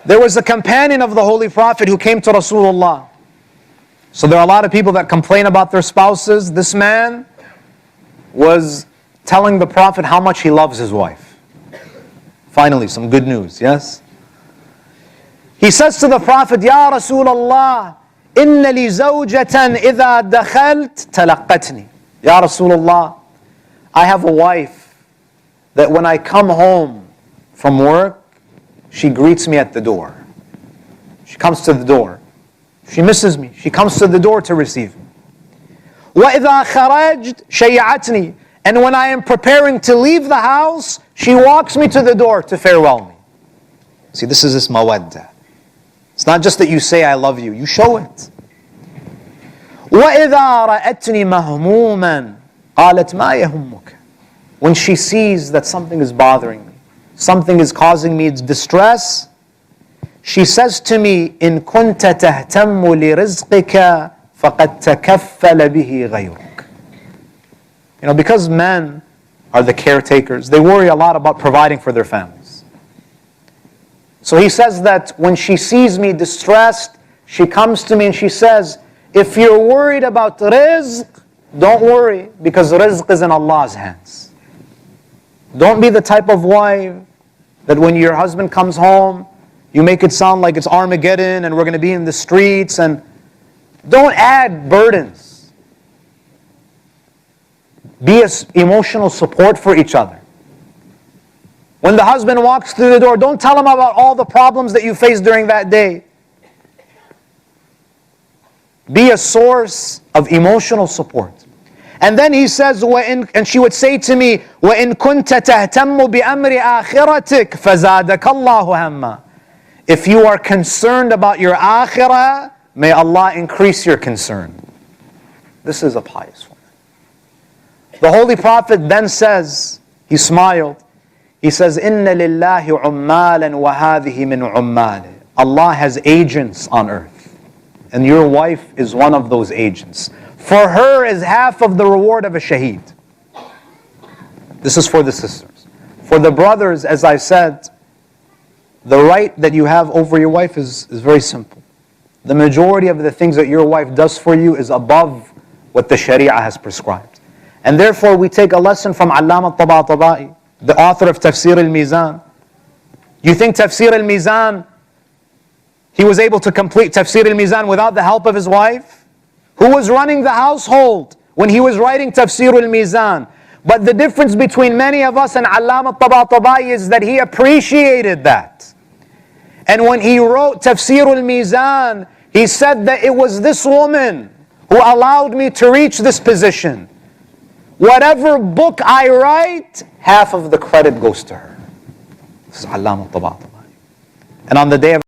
There was a companion of the Holy Prophet who came to Rasulullah. So there are a lot of people that complain about their spouses. This man was telling the Prophet how much he loves his wife. Finally, some good news, yes? He says to the Prophet, Ya Rasulullah, inna li zawjatan idha dakhalt talaqatni. Ya Rasulullah, I have a wife that when I come home from work, she greets me at the door. She comes to the door. She misses me. She comes to the door to receive me. وَإِذَا خَرَجْتُ شَيَّعَتْنِي. And when I am preparing to leave the house, she walks me to the door to farewell me. See, this is this mawadda. It's not just that you say I love you, you show it. وَإِذَا رَأَتْنِي مَهْمُومًا قَالَتْ مَا يَهُمُّكَ. When she sees that something is bothering me, something is causing me distress, she says to me, إِن كُنْتَ تَهْتَمُّ لِرِزْقِكَ فَقَدْ تَكَفَّلَ بِهِ غَيْرُكَ. You know, because men are the caretakers, they worry a lot about providing for their families. So he says that when she sees me distressed, she comes to me and she says, if you're worried about rizq, don't worry, because rizq is in Allah's hands. Don't be the type of wife that when your husband comes home, you make it sound like it's Armageddon and we're going to be in the streets, and don't add burdens. Be an emotional support for each other. When the husband walks through the door, don't tell him about all the problems that you faced during that day. Be a source of emotional support. And then he says, and she would say to me, وَإِن كُنْتَ تَهْتَمُّ بِأَمْرِ آخِرَتِكَ فَزَادَكَ اللَّهُ هَمًّا. If you are concerned about your akhirah, may Allah increase your concern. This is a pious one. The Holy Prophet then says, he smiled, he says, إِنَّ لِلَّهِ عُمَّالًا وَهَذِهِ مِنْ عُمَّالِهِ. Allah has agents on earth, and your wife is one of those agents. For her is half of the reward of a shaheed. This is for the sisters. For the brothers, as I said, the right that you have over your wife is very simple. The majority of the things that your wife does for you is above what the Sharia has prescribed. And therefore we take a lesson from Allama Tabatabai, the author of Tafsir al-Mizan. You think Tafsir al-Mizan, he was able to complete Tafsir al-Mizan without the help of his wife? Who was running the household when he was writing Tafsir al-Mizan? But the difference between many of us and Allama Tabatabai is that he appreciated that. And when he wrote Tafsir al-Mizan, he said that it was this woman who allowed me to reach this position. Whatever book I write, half of the credit goes to her. This is Allama Tabatabai. And on the day of